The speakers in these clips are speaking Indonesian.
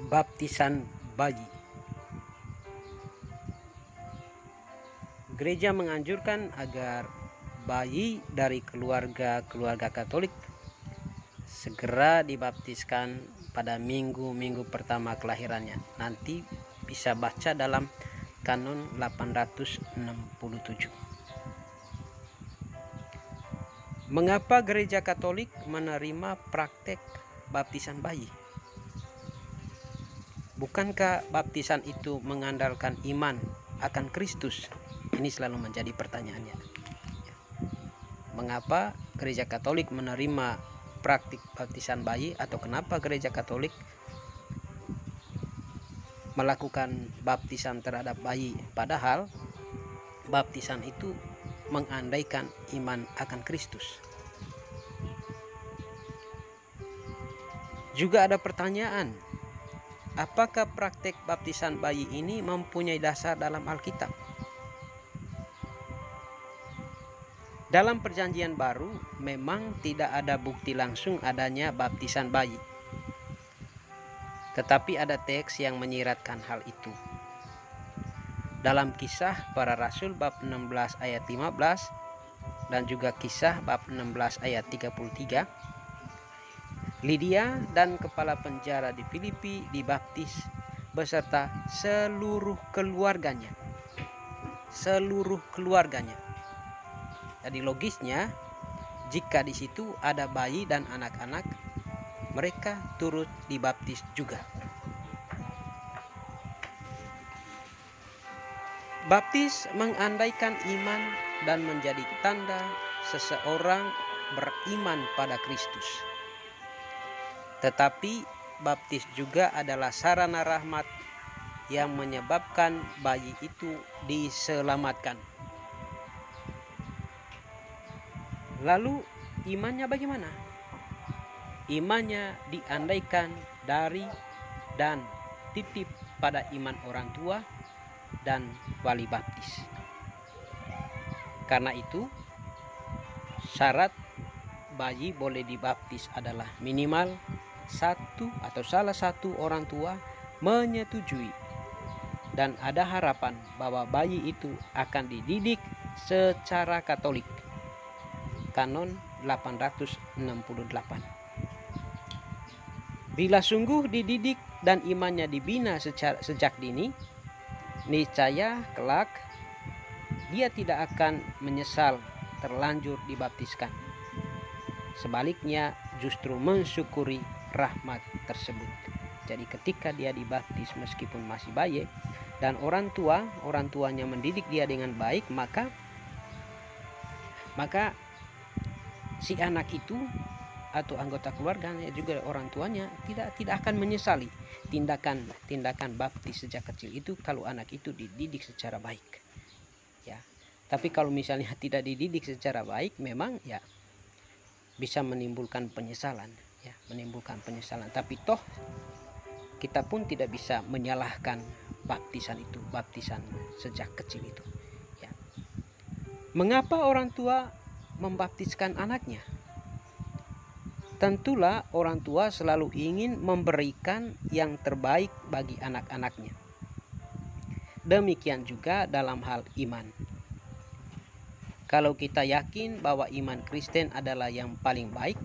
Baptisan bayi. Gereja menganjurkan agar bayi dari keluarga Katolik segera dibaptiskan pada minggu-minggu pertama kelahirannya. Nanti bisa baca dalam Kanon 867. Mengapa Gereja Katolik menerima praktek baptisan bayi? Bukankah baptisan itu mengandalkan iman akan Kristus? Ini selalu menjadi pertanyaannya. Mengapa Gereja Katolik menerima praktik baptisan bayi, atau kenapa Gereja Katolik melakukan baptisan terhadap bayi, padahal baptisan itu mengandaikan iman akan Kristus? Juga ada pertanyaan, apakah praktek baptisan bayi ini mempunyai dasar dalam Alkitab? Dalam Perjanjian Baru memang tidak ada bukti langsung adanya baptisan bayi, tetapi ada teks yang menyiratkan hal itu. Dalam Kisah Para Rasul bab 16 ayat 15 dan juga Kisah bab 16 ayat 33, Lydia dan kepala penjara di Filipi dibaptis beserta seluruh keluarganya. Jadi logisnya, jika di situ ada bayi dan anak-anak, mereka turut dibaptis juga. Baptis mengandaikan iman dan menjadi tanda seseorang beriman pada Kristus. Tetapi baptis juga adalah sarana rahmat yang menyebabkan bayi itu diselamatkan. Lalu imannya bagaimana? Imannya diandaikan dari dan titip pada iman orang tua dan wali baptis. Karena itu, syarat bayi boleh dibaptis adalah minimal satu atau salah satu orang tua menyetujui dan ada harapan bahwa bayi itu akan dididik secara Katolik. Kanon 868. Bila sungguh dididik dan imannya dibina sejak dini, niscaya kelak dia tidak akan menyesal terlanjur dibaptiskan. Sebaliknya justru mensyukuri rahmat tersebut. Jadi ketika dia dibaptis meskipun masih bayi dan orang tuanya mendidik dia dengan baik, maka si anak itu atau anggota keluarganya juga orang tuanya tidak akan menyesali tindakan baptis sejak kecil itu kalau anak itu dididik secara baik. Ya. Tapi kalau misalnya tidak dididik secara baik, memang ya bisa menimbulkan penyesalan, Tapi toh kita pun tidak bisa menyalahkan baptisan sejak kecil itu. Ya. Mengapa orang tua membaptiskan anaknya? Tentulah orang tua selalu ingin memberikan yang terbaik bagi anak-anaknya. Demikian juga dalam hal iman. Kalau kita yakin bahwa iman Kristen adalah yang paling baik,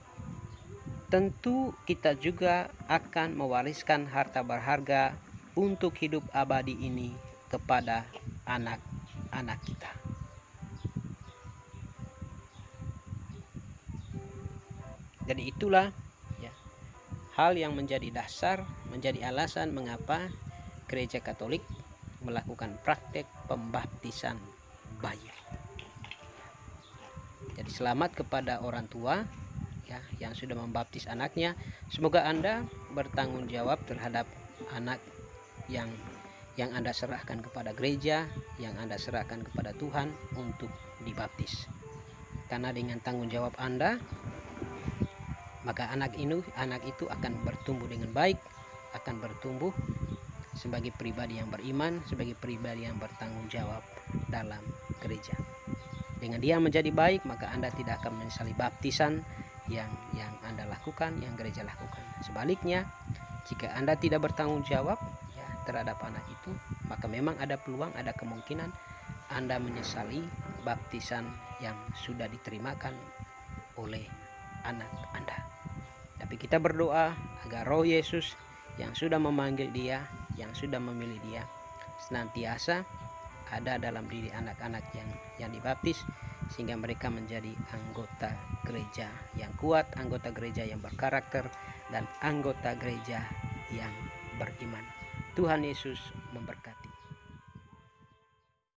tentu kita juga akan mewariskan harta berharga untuk hidup abadi ini kepada anak-anak kita. Jadi itulah hal yang menjadi dasar, menjadi alasan mengapa Gereja Katolik melakukan praktek pembaptisan bayi. Jadi selamat kepada orang tua yang sudah membaptis anaknya. Semoga Anda bertanggung jawab terhadap anak yang Anda serahkan kepada gereja, yang Anda serahkan kepada Tuhan untuk dibaptis. Karena dengan tanggung jawab Anda, maka anak itu akan bertumbuh dengan baik, akan bertumbuh sebagai pribadi yang beriman, sebagai pribadi yang bertanggung jawab dalam gereja. Dengan dia menjadi baik, maka Anda tidak akan menyesali baptisan yang Anda lakukan, yang gereja lakukan. Sebaliknya, Jika Anda tidak bertanggung jawab ya terhadap anak itu, maka memang ada peluang, ada kemungkinan Anda menyesali baptisan yang sudah diterimakan oleh anak Anda. Tapi kita berdoa agar Roh Yesus yang sudah memanggil dia, yang sudah memilih dia, senantiasa ada dalam diri anak-anak yang dibaptis, sehingga mereka menjadi anggota gereja yang kuat, anggota gereja yang berkarakter, dan anggota gereja yang beriman. Tuhan Yesus memberkati.